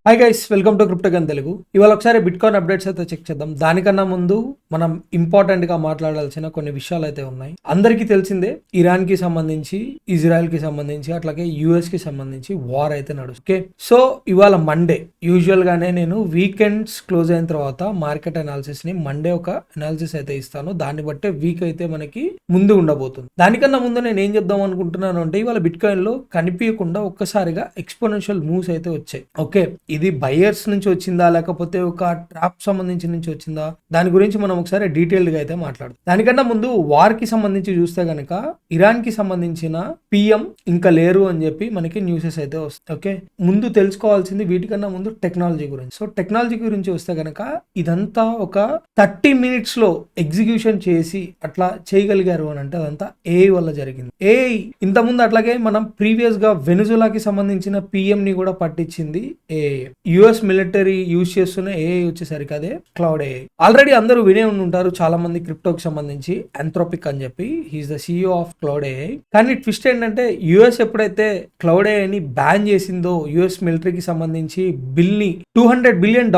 Hi guys, welcome to crypto gun Telugu. ఇవాళ ఒకసారి bitcoin updates అయితే చెక్ చేద్దాం. దానికన్నా ముందు మనం ఇంపార్టెంట్ గా మాట్లాడాల్సిన కొన్ని విషయాలు అయితే ఉన్నాయి. అందరికీ తెలిసిందే, ఇరాన్ కి సంబంధించి, ఇజ్రాయెల్ కి సంబంధించి, అట్లాగే యుఎస్ కి సంబంధించి వార్ అయితే నడుస్తుంది. ఓకే, సో ఇవాళ మండే, యూజువల్ గానే నేను వీకెండ్స్ క్లోజ్ అయిన తర్వాత మార్కెట్ అనాలిసిస్ ని మండే ఒక అనాలిసిస్ అయితే ఇస్తాను. దాన్ని బట్టే వీక్ అయితే మనకి ముందు ఉండబోతుంది. దానికన్నా ముందు నేను ఏం చెప్దాం అనుకుంటున్నాను అంటే, ఇవాళ బిట్కాయిన్ లో కనిపించకుండా ఒక్కసారిగా ఎక్స్పోనెన్షియల్ మూవ్స్ అయితే వచ్చాయి. ఓకే, ఇది బయర్స్ నుంచి వచ్చిందా లేకపోతే ఒక ట్రాప్ సంబంధించి నుంచి వచ్చిందా, దాని గురించి మనం ఒకసారి డీటెయిల్డ్ గా అయితే మాట్లాడదాం. దానికన్నా ముందు వార్ కి సంబంధించి చూస్తే గనక ఇరాన్ కి సంబంధించిన పిఎం ఇంకా లేరు అని చెప్పి మనకి న్యూసెస్ అయితే వస్తాయి. ఓకే, ముందు తెలుసుకోవాల్సింది వీటికన్నా ముందు టెక్నాలజీ గురించి. సో టెక్నాలజీ గురించి వస్తే గనక ఇదంతా ఒక 30 minutes లో ఎగ్జిక్యూషన్ చేసి అట్లా చేయగలిగారు అని అంటే అదంతా ఏఐ వల్ల జరిగింది. ఏఐ ఇంతకుముందు అట్లాగే మనం ప్రీవియస్ గా వెనుజులాకి సంబంధించిన పిఎం ని కూడా పట్టించింది ఏఐ. యుఎస్ మిలిటరీ యూజ్ చేస్తున్న ఏఐ వచ్చేసరికి అదే క్లౌడ్ ఏఐ. ఆల్రెడీ అందరూ వినే ఉంటారు చాలా మంది క్రిప్టోకి సంబంధించి, ఆంథ్రోపిక్ అని చెప్పి. He is the CEO of Claude AI. కానీ ట్విస్ట్ ఏంటంటే, యుఎస్ ఎప్పుడైతే క్లౌడ్ ఏఐని బ్యాన్ చేసిందో, యుఎస్ మిలిటరీకి సంబంధించి బిల్ ని $200 billion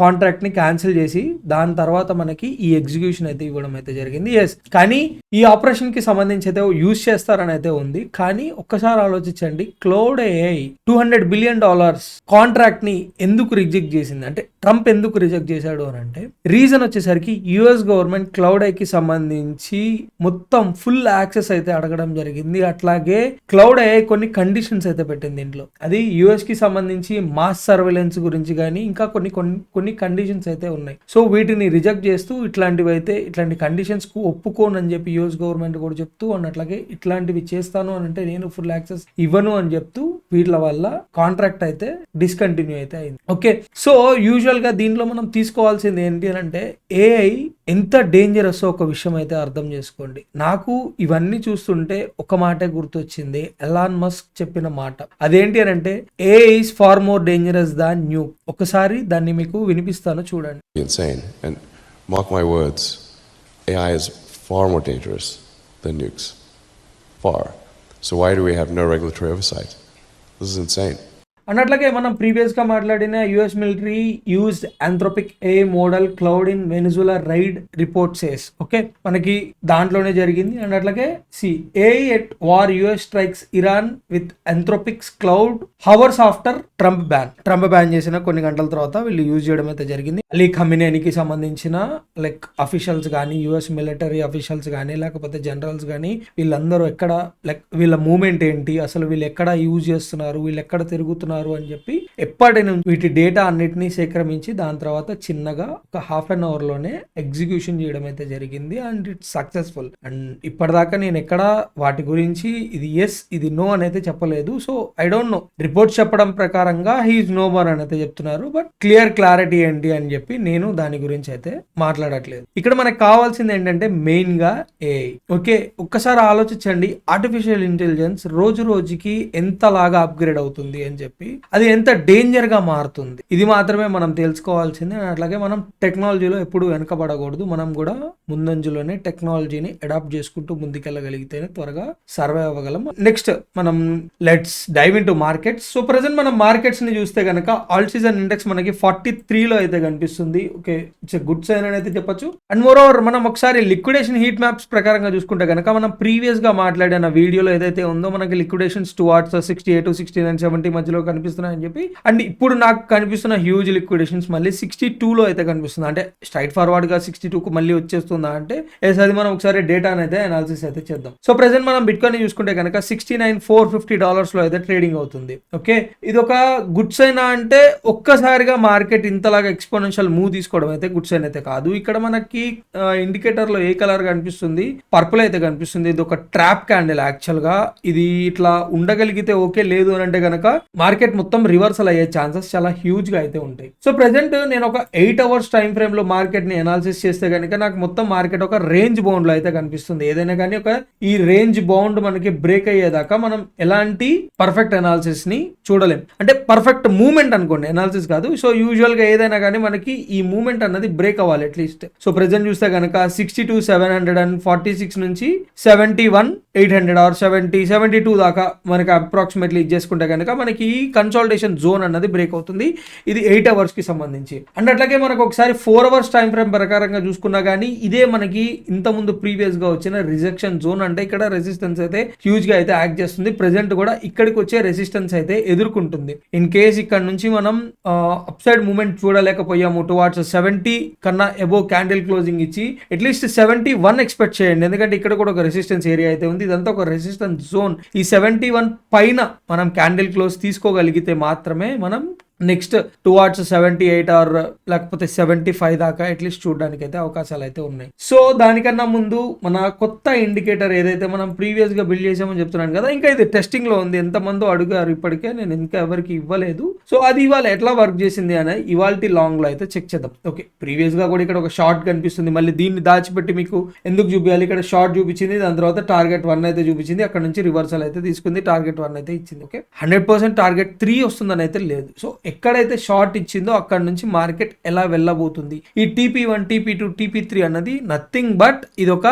కాంట్రాక్ట్ ని క్యాన్సిల్ చేసి దాని తర్వాత మనకి ఈ ఎగ్జిక్యూషన్ అయితే ఇవ్వడం అయితే జరిగింది. ఎస్, కానీ ఈ ఆపరేషన్ కి సంబంధించి అయితే యూజ్ చేస్తారని అయితే ఉంది. కానీ ఒక్కసారి ఆలోచించండి, క్లౌడ్ ఏఐ $200 billion కాంట్రాక్ట్ ని ఎందుకు రిజెక్ట్ చేసింది అంటే, ట్రంప్ ఎందుకు రిజెక్ట్ చేశాడు అని అంటే, రీజన్ వచ్చేసరికి యుఎస్ గవర్నమెంట్ క్లౌడ్ ఐకి సంబంధించి మొత్తం ఫుల్ యాక్సెస్ అయితే అడగడం జరిగింది. అట్లాగే క్లౌడ్ ఐ కొన్ని కండిషన్స్ అయితే పెట్టింది దీంట్లో. అది యుఎస్ కి సంబంధించి మాస్ సర్వేలెన్స్ గురించి కానీ ఇంకా కొన్ని కండిషన్స్ అయితే ఉన్నాయి. సో వీటిని రిజెక్ట్ చేస్తూ ఇట్లాంటి కండిషన్స్ కు ఒప్పుకోనని చెప్పి యుఎస్ గవర్నమెంట్ కూడా చెప్తూ, అట్లాగే ఇట్లాంటివి చేస్తాను అని అంటే నేను ఫుల్ యాక్సెస్ ఇవ్వను అని చెప్తూ వీళ్ళ వల్ల కాంట్రాక్ట్ అయితే డిస్కంటిన్యూ అయితే అయింది. ఓకే, సో యూజువల్ గా దీంట్లో మనం తీసుకోవాల్సింది ఏంటి అని అంటే, ఏఐ ఎంత డేంజరస్ ఒక విషయం అయితే అర్థం చేసుకోండి. నాకు ఇవన్నీ చూస్తుంటే ఒక మాటే గుర్తొచ్చింది, ఎలాన్ మస్క్ చెప్పిన మాట. అదేంటి అని అంటే, AI is far more dangerous than nuke. ఒకసారి దాన్ని మీకు వినిపిస్తాను, చూడండి. Insane, and mark my words, AI is far more dangerous than nukes. Far. So why do we have no regulatory oversight? This is insane. అన్నట్లాగే మనం previous గా మాట్లాడిన US military used Anthropic AI model Claude in Venezuela raid report says. Okay, మనకి దాంట్లోనే జరిగింది. And అట్లాగే AI at war US strikes Iran with Anthropic's Claude hours after Trump ban చేసిన కొన్ని గంటల తర్వాత వీళ్ళు యూజ్ చేయడం అయితే జరిగింది. అలీ ఖమినేనికి సంబంధించిన అఫీషియల్స్ కానీ, యుఎస్ మిలిటరీ అఫీషియల్స్ కానీ, లేకపోతే జనరల్స్ కానీ, వీళ్ళందరూ ఎక్కడ వీళ్ళ మూవ్మెంట్ ఏంటి, అసలు వీళ్ళు ఎక్కడ యూజ్ చేస్తున్నారు, వీళ్ళు ఎక్కడ తిరుగుతున్నారు అని చెప్పి ఎప్పటి నుంచి వీటి డేటా అన్నిటినీ సేకరించి దాని తర్వాత చిన్నగా ఒక ½ an hour లోనే ఎగ్జిక్యూషన్ చేయడం అయితే జరిగింది. And it's successful. అండ్ ఇప్పటిదాకా నేను ఎక్కడ వాటి గురించి ఇది ఎస్ ఇది నో అని అయితే చెప్పలేదు. So I don't know, reports చెప్పడం ప్రకారంగా హీఈస్ నో మోర్ అని అయితే చెప్తున్నారు. బట్ క్లారిటీ ఏంటి అని చెప్పి నేను దాని గురించి అయితే మాట్లాడట్లేదు. ఇక్కడ మనకు కావాల్సింది ఏంటంటే మెయిన్ గా ఏఐ. ఓకే, ఒక్కసారి ఆలోచించండి, ఆర్టిఫిషియల్ ఇంటెలిజెన్స్ రోజు రోజుకి ఎంతలాగా అప్గ్రేడ్ అవుతుంది అని చెప్పి, అది ఎంత డేంజర్ గా మారుతుంది, ఇది మాత్రమే మనం తెలుసుకోవాల్సిందే. అట్లాగే మనం టెక్నాలజీలో ఎప్పుడు వెనకబడకూడదు. మనం కూడా ముందంజలోనే టెక్నాలజీని అడాప్ట్ చేసుకుంటూ ముందుకెళ్ళగలిగితేనే త్వరగా సర్వే అవ్వగలం. నెక్స్ట్ మనం let's dive into markets. So present మనం మార్కెట్స్ ని చూస్తే కనుక ఆల్ సీజన్ ఇండెక్స్ మనకి 43 లో అయితే కనిపిస్తుంది. ఓకే, ఇట్స్ గుడ్ సైన్ అని అయితే చెప్పొచ్చు. అండ్ మోర్ ఓవర్ మనం ఒకసారి లిక్విడేషన్ హీట్ మ్యాప్స్ ప్రకారంగా చూసుకుంటే కనుక, మనం ప్రీవియస్ గా మాట్లాడిన వీడియోలో ఏదైతే ఉందో, మనకి లిక్విడేషన్స్ టువార్డ్స్ 68, 69, 70 మధ్యలో కనిపిస్తున్నాయని చెప్పి, అండ్ ఇప్పుడు నాకు కనిపిస్తున్న హ్యూజ్ లిక్విడేషన్స్ మళ్ళీ 62 లో అయితే కనిపిస్తుంది. అంటే స్ట్రైట్ ఫార్వర్డ్ గా 62 కు మళ్ళీ వచ్చేస్తుందా అంటే ఎస్, అది మనం ఒకసారి డేటా అయితే అనాలిసిస్ అయితే చేద్దాం. సో ప్రెసెంట్ మనం బిట్కాయిన్ చూసుకుంటే కనుక $69,450 లో అయితే ట్రేడింగ్ అవుతుంది. ఓకే, ఇది ఒక గుడ్ సైన్ అంటే, ఒక్కసారిగా మార్కెట్ ఇంతలాగా ఎక్స్పోనెన్షియల్ మూవ్ తీసుకోవడం అయితే గుడ్ సైన్ అయితే కాదు. ఇక్కడ మనకి ఇండికేటర్ లో ఏ కలర్ కనిపిస్తుంది, పర్పుల్ అయితే కనిపిస్తుంది. ఇది ఒక ట్రాప్ క్యాండిల్ యాక్చువల్ గా. ఇది ఇట్లా ఉండగలిగితే ఓకే, లేదు అని అంటే కనుక మార్కెట్ మొత్తం రివర్సల్ అయ్యే ఛాన్సెస్ చాలా హ్యూజ్ గా అయితే ఉంటాయి. సో ప్రెసెంట్ నేను ఒక 8 hours టైం ఫ్రేమ్ లో మార్కెట్ ని అనాలిసిస్ చేస్తే కనుక నాకు మొత్తం మార్కెట్ ఒక రేంజ్ బౌండ్ లో అయితే కనిపిస్తుంది. ఏదైనా కానీ ఒక ఈ రేంజ్ బౌండ్ మనకి బ్రేక్ అయ్యేదాకా మనం ఎలాంటి పర్ఫెక్ట్ అనాలిసిస్ ని చూడలేం. అంటే పర్ఫెక్ట్ మూవ్మెంట్ అనుకోండి, అనాలిసిస్ కాదు. సో యూజువల్ గా ఏదైనా కానీ మనకి ఈ మూవ్మెంట్ అన్నది బ్రేక్ అవ్వాలి అట్లీస్ట్. సో ప్రెసెంట్ చూస్తే కనుక 62,746 నుంచి 71,800 ఆర్ 72 దాకా మనకి అప్రాక్సిమేట్లీ ఇచ్చేసుకుంటే కనుక మనకి కన్సాలిడేషన్ జోన్ జోన్ అన్నది బ్రేక్ అవుతుంది. ఇది 8 అవర్స్ కి సంబంధించి. అండ్ అట్లాగే మనకు ఒకసారి 4 అవర్స్ టైం ఫ్రేమ్ ప్రకారంగా చూసుకున్నా కానీ ఇదే మనకి ఇంతకుముందు ప్రీవియస్ గా వచ్చిన రిజెక్షన్ జోన్. అంటే ఇక్కడ రెసిస్టెన్స్ అయితే హ్యూజ్ గా అయితే యాక్ట్ చేస్తుంది. ప్రెసెంట్ కూడా ఇక్కడికి వచ్చే రెసిస్టెన్స్ అయితే ఎదుర్కొంటుంది. ఇన్ కేస్ ఇక్కడ నుంచి మనం అప్ సైడ్ మూవ్మెంట్ చూడలేకపోయాము టువార్డ్స్ 70 కన్నా అబోవ్ క్యాండిల్ క్లోజింగ్ ఇచ్చి అట్లీస్ట్ 71 ఎక్స్పెక్ట్ చేయండి. ఎందుకంటే ఇక్కడ కూడా ఒక రెసిస్టెన్స్ ఏరియా అయితే ఉంది. ఇదంతా ఒక రెసిస్టెన్స్ జోన్. ఈ 71 పైన మనం క్యాండిల్ క్లోజ్ తీసుకోగలిగితే మాత్రమే మనం నెక్స్ట్ టువార్డ్స్ 78 ఆర్ లేకపోతే 75 దాకా అట్లీస్ట్ చూడడానికి అయితే అవకాశాలు అయితే ఉన్నాయి. సో దానికన్నా ముందు మన కొత్త ఇండికేటర్ ఏదైతే మనం ప్రీవియస్ గా బిల్డ్ చేసామని చెప్తున్నాను కదా, ఇంకా ఇది టెస్టింగ్ లో ఉంది. ఎంతమందో అడిగారు ఇప్పటికే, నేను ఇంకా ఎవరికి ఇవ్వలేదు. సో అది ఇవాళ ఎట్లా వర్క్ చేసింది అని ఇవాళ లాంగ్ లో అయితే చెక్ చేద్దాం. ఓకే, ప్రీవియస్ గా కూడా ఇక్కడ ఒక షార్ట్ కనిపిస్తుంది. మళ్ళీ దీన్ని దాచిపెట్టి మీకు ఎందుకు చూపించాలి? ఇక్కడ షార్ట్ చూపించింది, దాని తర్వాత టార్గెట్ 1 అయితే చూపించింది, అక్కడ నుంచి రివర్సల్ అయితే తీసుకుంది, టార్గెట్ 1 అయితే ఇచ్చింది. ఓకే, 100% టార్గెట్ 3 వస్తుందని అయితే లేదు. సో ఎక్కడైతే షార్ట్ ఇచ్చిందో అక్కడ నుంచి మార్కెట్ ఎలా వెళ్ళబోతుంది? ఈ TP1, TP2, TP3 అన్నది నథింగ్ బట్ ఇది ఒక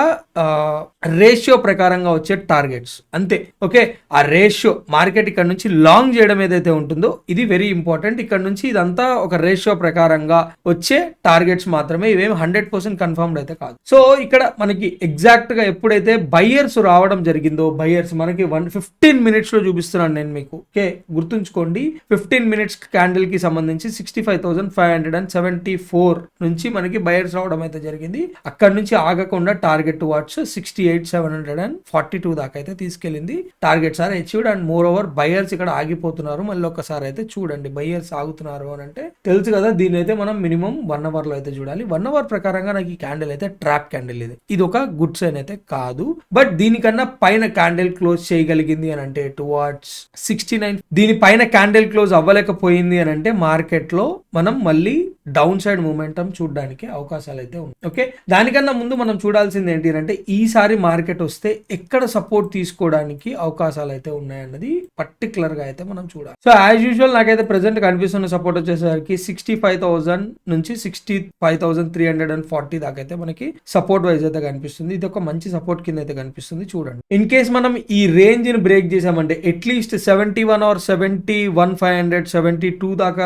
రేషియో ప్రకారంగా వచ్చే టార్గెట్స్ అంతే. ఓకే, ఆ రేషియో మార్కెట్ ఇక్కడ నుంచి లాంగ్ చేయడం ఏదైతే ఉంటుందో ఇది వెరీ ఇంపార్టెంట్. ఇక్కడ నుంచి ఇదంతా ఒక రేషియో ప్రకారంగా వచ్చే టార్గెట్స్ మాత్రమే, ఇవేమి 100% కన్ఫర్మ్డ్ అయితే కాదు. సో ఇక్కడ మనకి ఎగ్జాక్ట్ గా ఎప్పుడైతే బయ్యర్స్ రావడం జరిగిందో, బయ్యర్స్ మనకి 15 మినిట్స్ లో చూపిస్తున్నాను నేను మీకు. ఓకే, గుర్తుంచుకోండి, 15 మినిట్స్ క్యాండిల్ కి సంబంధించి 65,574 నుంచి మనకి బయర్స్ రావడం అయితే జరిగింది. అక్కడ నుంచి ఆగకుండా టార్గెట్ టువార్డ్స్ 68,742 దాకా అయితే తీసుకెళ్ళింది. Targets are achieved and moreover buyers ఇక్కడ ఆగిపోతున్నారు. మళ్ళీ ఒక్కసారి అయితే చూడండి, బయర్స్ ఆగుతున్నారు అని అంటే తెలుసు కదా. దీని అయితే మనం మినిమం 1 అవర్ లో అయితే చూడాలి. 1 అవర్ ప్రకారంగా నాకు ఈ క్యాండిల్ అయితే ట్రాప్ క్యాండిల్. ఇది ఒక గుడ్ సైన్ అయితే కాదు. బట్ దీనికన్నా పైన క్యాండిల్ క్లోజ్ చేయగలిగింది అని అంటే టువార్డ్స్ 69, దీని పైన క్యాండిల్ క్లోజ్ అవ్వలేకపోయింది అని అంటే మార్కెట్ లో మనం మళ్ళీ డౌన్ సైడ్ మూమెంటం చూడడానికి అవకాశాలు అయితే ఉన్నాయి. ఓకే, దానికన్నా ముందు మనం చూడాల్సింది ఏంటి అంటే ఈసారి మార్కెట్ వస్తే ఎక్కడ సపోర్ట్ తీసుకోవడానికి అవకాశాలు అయితే ఉన్నాయన్నది పర్టికులర్ గా అయితే మనం చూడాలి. సో యాజ్ యూజువల్ నాకైతే ప్రెసెంట్ కనిపిస్తున్న సపోర్ట్ వచ్చేసరికి 65,000 నుంచి 65,340 దాకా అయితే మనకి సపోర్ట్ వైజ్ అయితే కనిపిస్తుంది. ఇది ఒక మంచి సపోర్ట్ కింద అయితే కనిపిస్తుంది. చూడండి, ఇన్ కేస్ మనం ఈ రేంజ్ ని బ్రేక్ చేసామంటే అట్లీస్ట్ 71 ఆర్ 71,500 72 దాకా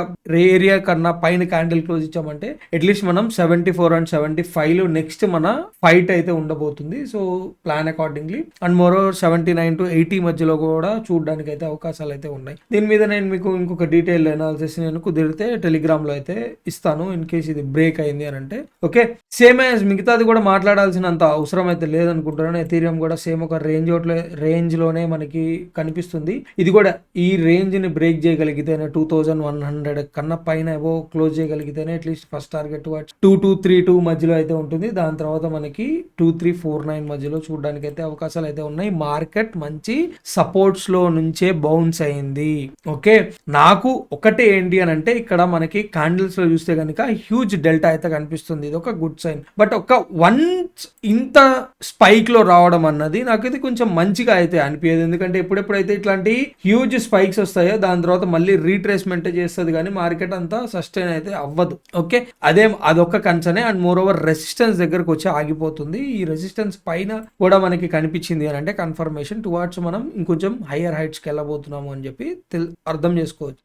ఏరియా కన్నా పైన క్యాండిల్ క్లోజ్ ఇచ్చామంటే అట్లీస్ట్ మనం 74 అండ్ 75 నెక్స్ట్ మన ఫైట్ అయితే ఉండబోతుంది. So plan accordingly and more over 79 to 80 మధ్యలో కూడా చూడడానికి అయితే అవకాశాలు అయితే ఉన్నాయి. దీని మీద నేను మీకు ఇంకొక డీటెయిల్ అనాలిసిస్ నేను కుదిరితే టెలిగ్రామ్ లో అయితే ఇస్తాను ఇన్ కేస్ ఇది బ్రేక్ అయింది అని అంటే. ఓకే, సేమ్ యాజ్ మిగతాది కూడా మాట్లాడాల్సినంత అవసరం అయితే లేదనుకుంటున్నాను. ఎథీరియం కూడా సేమ్ ఒక రేంజ్ లోనే మనకి కనిపిస్తుంది. ఇది కూడా ఈ రేంజ్ ని బ్రేక్ చేయగలిగితేనే 2100 కన్నా పైన ఏవో క్లోజ్ చేయగలిగితేనే అట్లీస్ట్ ఫస్ట్ టార్గెట్ 2232 మధ్యలో అయితే ఉంటుంది. దాని తర్వాత మనకి 2349 మధ్యలో చూడడానికి అయితే అవకాశాలు అయితే ఉన్నాయి. మార్కెట్ మంచి సపోర్ట్స్ లో నుంచే బౌన్స్ అయింది. ఓకే, నాకు ఒకటే ఏంటి అని అంటే ఇక్కడ మనకి క్యాండిల్స్ లో చూస్తే కనుక హ్యూజ్ డెల్టా అయితే కనిపిస్తుంది. ఇది ఒక గుడ్ సైన్. బట్ ఒక వన్స్ ఇంత స్పైక్ లో రావడం అన్నది నాకైతే కొంచెం మంచిగా అయితే అనిపించదు. ఎందుకంటే ఎప్పుడెప్పుడైతే ఇట్లాంటి హ్యూజ్ స్పైక్స్ వస్తాయో దాని తర్వాత మళ్ళీ రీట్రేస్మెంట్ చేస్తుంది కానీ మార్కెట్ అంతా సస్టైన్ అయితే అవ్వదు. ఓకే, అదొక కన్సర్నే. అండ్ మోర్ ఓవర్ రెసిస్టెన్స్ దగ్గరకు వచ్చి ఆగిపోతుంది. ఈ రెసిస్టెన్స్ పైన కూడా మనకి కనిపించింది అని అంటే కన్ఫర్మేషన్ టువార్డ్స్ మనం ఇంకొంచెం హైయర్ హైట్స్ కి వెళ్ళబోతున్నాము అని చెప్పి అర్థం చేసుకోవచ్చు.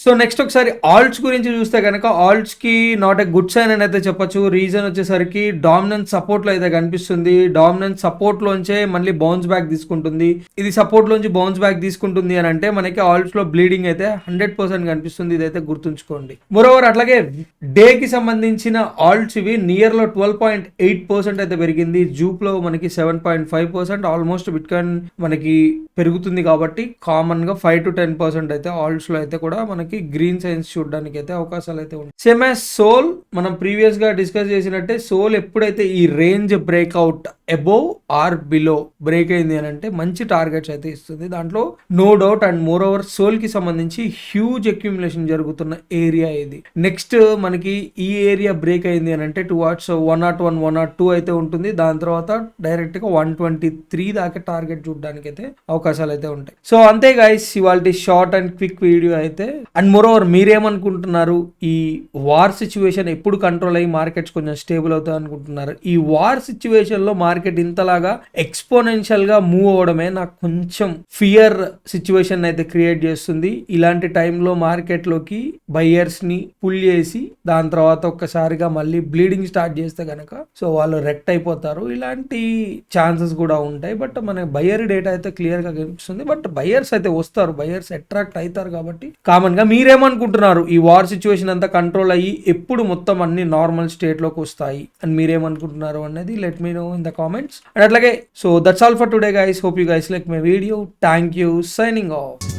సో నెక్స్ట్ ఒకసారి ఆల్ట్స్ గురించి చూస్తే కనుక ఆల్ట్స్ కి నాట్ ఎ గుడ్ సైన్ అని అయితే చెప్పొచ్చు. రీజన్ వచ్చేసరికి డామినెన్స్ సపోర్ట్ లో అయితే కనిపిస్తుంది. డామినెన్స్ సపోర్ట్ లోంచే మళ్ళీ బౌన్స్ బ్యాక్ తీసుకుంటుంది. ఇది సపోర్ట్ లోంచి బౌన్స్ బ్యాక్ తీసుకుంటుంది అని అంటే మనకి ఆల్ట్స్ లో బ్లీడింగ్ అయితే 100% కనిపిస్తుంది. ఇదైతే గుర్తుంచుకోండి. మోరోవర్ అట్లాగే డే కి సంబంధించిన ఆల్ట్స్ ఇవి నియర్ లో 12.8% అయితే పెరిగింది. జూప్ లో మనకి 7.5%. ఆల్మోస్ట్ బిట్ కాయిన్ మనకి పెరుగుతుంది కాబట్టి కామన్ గా 5 to 10% అయితే ఆల్ట్స్ లో అయితే కూడా మనకి గ్రీన్ సైన్స్ చూడడానికి అయితే అవకాశాలు అయితే ఉన్నాయి. సేమ్ యాజ్ సోల్ మనం ప్రీవియస్ గా డిస్కస్ చేసినట్టే సోల్ ఎప్పుడైతే ఈ range breakout above or below break అయింది అని అంటే మంచి టార్గెట్స్ అయితే ఇస్తుంది. దాంట్లో no doubt. And moreover SOL కి సంబంధించి హ్యూజ్ అక్యుములేషన్ జరుగుతున్న ఏరియా ఇది. నెక్స్ట్ మనకి ఈ ఏరియా బ్రేక్ అయింది అని అంటే టువార్డ్స్ 101, 102 అయితే ఉంటుంది. దాని తర్వాత డైరెక్ట్ గా 123 దాకా టార్గెట్ చూడడానికి అయితే అవకాశాలు అయితే ఉంటాయి. సో అంతే గైస్ ఇవాళ షార్ట్ అండ్ క్విక్ వీడియో అయితే. అండ్ మోరోవర్ మీరేమనుకుంటున్నారు, ఈ వార్ సిచ్యువేషన్ ఎప్పుడు కంట్రోల్ అయ్యి మార్కెట్స్ కొంచెం స్టేబుల్ అవుతాయి అనుకుంటున్నారు? ఈ వార్ సిచ్యువేషన్ లో మార్కెట్ ఇంతలాగా ఎక్స్పోనెన్షియల్ గా మూవ్ అవడమే నాకు కొంచెం ఫియర్ సిచ్యువేషన్ అయితే క్రియేట్ చేస్తుంది. ఇలాంటి టైంలో మార్కెట్ లోకి బయ్యర్స్ ని పుల్ చేసి దాని తర్వాత ఒక్కసారిగా మళ్ళీ బ్లీడింగ్ స్టార్ట్ చేస్తే గనక సో వాళ్ళు రెక్ట్ అయిపోతారు. ఇలాంటి ఛాన్సెస్ కూడా ఉంటాయి. బట్ మన బయ్యర్ డేటా అయితే క్లియర్ గా కనిపిస్తుంది. బట్ బయ్యర్స్ అయితే వస్తారు, బయ్యర్స్ అట్రాక్ట్ అవుతారు కాబట్టి కామన్ గా. మీరేమనుకుంటున్నారు, ఈ వార్ సిచ్యువేషన్ అంతా కంట్రోల్ అయ్యి ఎప్పుడు మొత్తం అన్ని నార్మల్ స్టేట్ లోకి వస్తాయి అని మీరేమనుకుంటున్నారు అనేది let me know in the comments. And అట్లాగే so that's all for today guys. Hope you guys like my video. Thank you. Signing of.